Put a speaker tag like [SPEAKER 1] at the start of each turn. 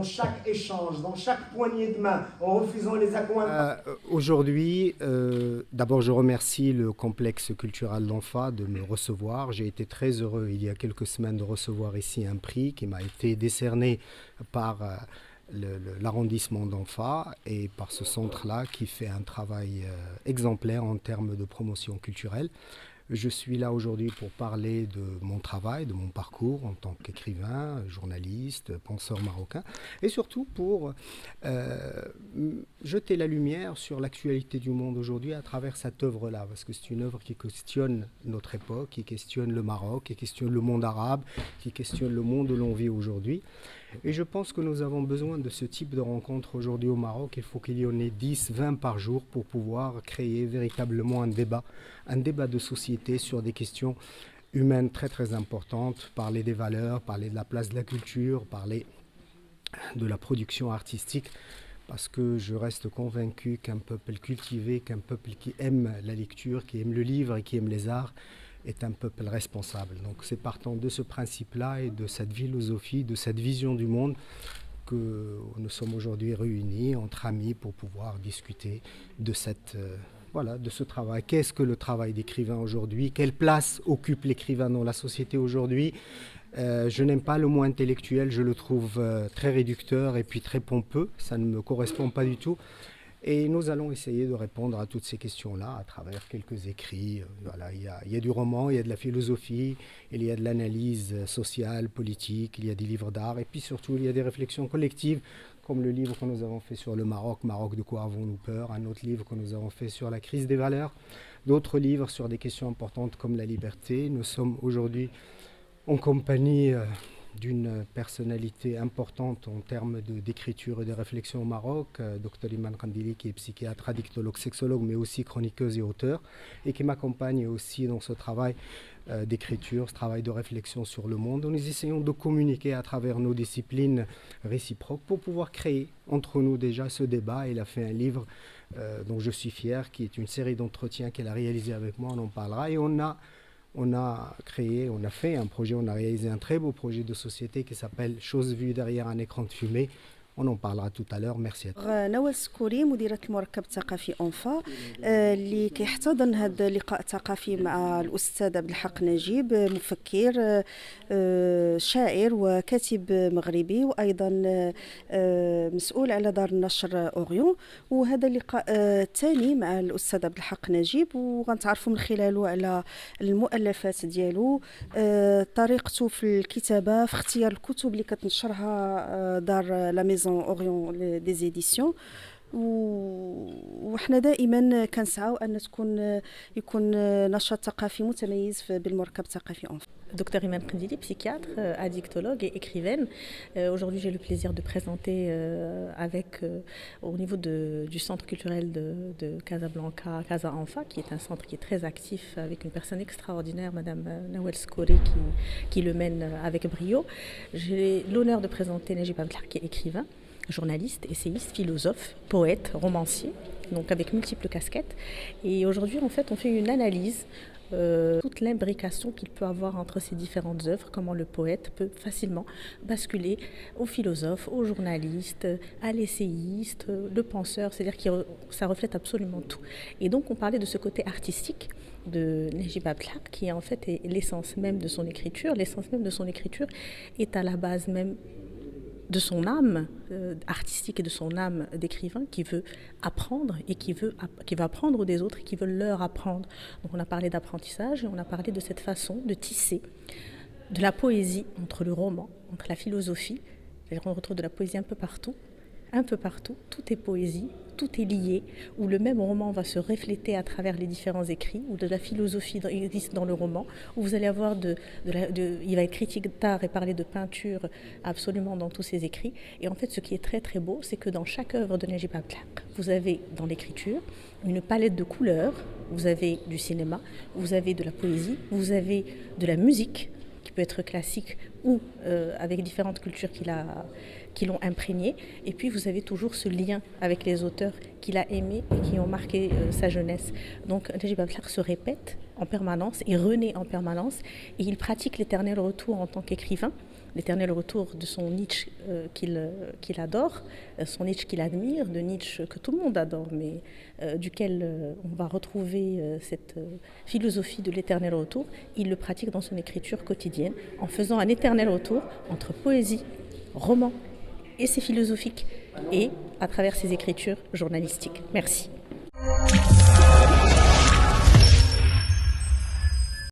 [SPEAKER 1] dans chaque échange, dans chaque poignée de main, en refusant les accoins.
[SPEAKER 2] Aujourd'hui, d'abord je remercie le complexe culturel d'Anfa de me recevoir. J'ai été très heureux il y a quelques semaines de recevoir ici un prix qui m'a été décerné par l'arrondissement d'Anfa et par ce centre-là qui fait un travail exemplaire en termes de promotion culturelle. Je suis là aujourd'hui pour parler de mon travail, de mon parcours en tant qu'écrivain, journaliste, penseur marocain, et surtout pour jeter la lumière sur l'actualité du monde aujourd'hui à travers cette œuvre-là, parce que c'est une œuvre qui questionne notre époque, qui questionne le Maroc, qui questionne le monde arabe, qui questionne le monde où l'on vit aujourd'hui. Et je pense que nous avons besoin de ce type de rencontres aujourd'hui au Maroc. Il faut qu'il y en ait 10, 20 par jour pour pouvoir créer véritablement un débat de société sur des questions humaines très très importantes, parler des valeurs, parler de la place de la culture, parler de la production artistique, parce que je reste convaincu qu'un peuple cultivé, qu'un peuple qui aime la lecture, qui aime le livre et qui aime les arts, est un peuple responsable. Donc c'est partant de ce principe-là et de cette philosophie, de cette vision du monde que nous sommes aujourd'hui réunis entre amis pour pouvoir discuter de de ce travail. Qu'est-ce que le travail d'écrivain aujourd'hui? Quelle place occupe l'écrivain dans la société aujourd'hui? Je n'aime pas le mot intellectuel, je le trouve très réducteur et puis très pompeux, ça ne me correspond pas du tout. Et nous allons essayer de répondre à toutes ces questions-là à travers quelques écrits. Voilà, il y a du roman, il y a de la philosophie, il y a de l'analyse sociale, politique, il y a des livres d'art et puis surtout il y a des réflexions collectives comme le livre que nous avons fait sur le Maroc, Maroc de quoi avons-nous peur, un autre livre que nous avons fait sur la crise des valeurs, d'autres livres sur des questions importantes comme la liberté. Nous sommes aujourd'hui en compagnie d'une personnalité importante en termes d'écriture et de réflexion au Maroc, Dr Iman Kandili, qui est psychiatre, addictologue, sexologue, mais aussi chroniqueuse et auteur, et qui m'accompagne aussi dans ce travail d'écriture, ce travail de réflexion sur le monde. Nous essayons de communiquer à travers nos disciplines réciproques pour pouvoir créer entre nous déjà ce débat. Il a fait un livre dont je suis fier, qui est une série d'entretiens qu'elle a réalisé avec moi, on en parlera, et on a fait un projet, on a réalisé un très beau projet de société qui s'appelle Chose vue derrière un écran de fumée. On en parlera tout à l'heure. Merci à tous.
[SPEAKER 3] نوال السكوري مديرة المركب الثقافي أنفا اللي كيحتضن هذا اللقاء الثقافي مع الأستاذ عبد الحق نجيب، مفكر شاعر وكاتب مغربي وأيضا مسؤول على دار النشر أوريون. وهذا اللقاء الثاني مع الأستاذ عبد الحق نجيب وغنتعرفوا من خلاله على المؤلفات ديالو، طريقته في الكتابة، في اختيار الكتب اللي كتنشرها دار لا ميزون أوريون دي زيديسيون. وحنا دائما كنسعوا ان يكون نشاط ثقافي متميز بالمركب الثقافي أنفا.
[SPEAKER 4] Docteur Iman Kandili, psychiatre, addictologue et écrivaine. Aujourd'hui, j'ai le plaisir de présenter au niveau du centre culturel de Casablanca, Casa Anfa, qui est un centre qui est très actif avec une personne extraordinaire, Madame Nawal Skouri, qui le mène avec brio. J'ai l'honneur de présenter Najib Abdelhak, qui est écrivain, journaliste, essayiste, philosophe, poète, romancier, donc avec multiples casquettes. Et aujourd'hui, en fait, on fait une analyse toute l'imbrication qu'il peut avoir entre ces différentes œuvres, comment le poète peut facilement basculer au philosophe, au journaliste, à l'essayiste, le penseur, c'est-à-dire que ça reflète absolument tout. Et donc on parlait de ce côté artistique de Najib Abdelhak, qui en fait est l'essence même de son écriture. L'essence même de son écriture est à la base même de son âme artistique et de son âme d'écrivain qui veut apprendre et qui va apprendre des autres et qui veut leur apprendre. Donc on a parlé d'apprentissage et on a parlé de cette façon de tisser de la poésie entre le roman, entre la philosophie. C'est-à-dire qu'on retrouve de la poésie un peu partout, tout est poésie, tout est lié, où le même roman va se refléter à travers les différents écrits, où de la philosophie existe dans le roman, où vous allez avoir il va être critique d'art et parler de peinture absolument dans tous ses écrits. Et en fait, ce qui est très très beau, c'est que dans chaque œuvre de Najib Abdelhak, vous avez dans l'écriture une palette de couleurs, vous avez du cinéma, vous avez de la poésie, vous avez de la musique, qui peut être classique ou avec différentes cultures qui l'ont imprégné. Et puis vous avez toujours ce lien avec les auteurs qu'il a aimés et qui ont marqué sa jeunesse. Donc Najib Abdelhak se répète en permanence et renaît en permanence et il pratique l'éternel retour en tant qu'écrivain l'éternel retour de son Nietzsche qu'il adore, son Nietzsche qu'il admire, de Nietzsche que tout le monde adore, mais duquel on va retrouver cette philosophie de l'éternel retour. Il le pratique dans son écriture quotidienne en faisant un éternel retour entre poésie, roman, essai philosophique et à travers ses écritures journalistiques. Merci.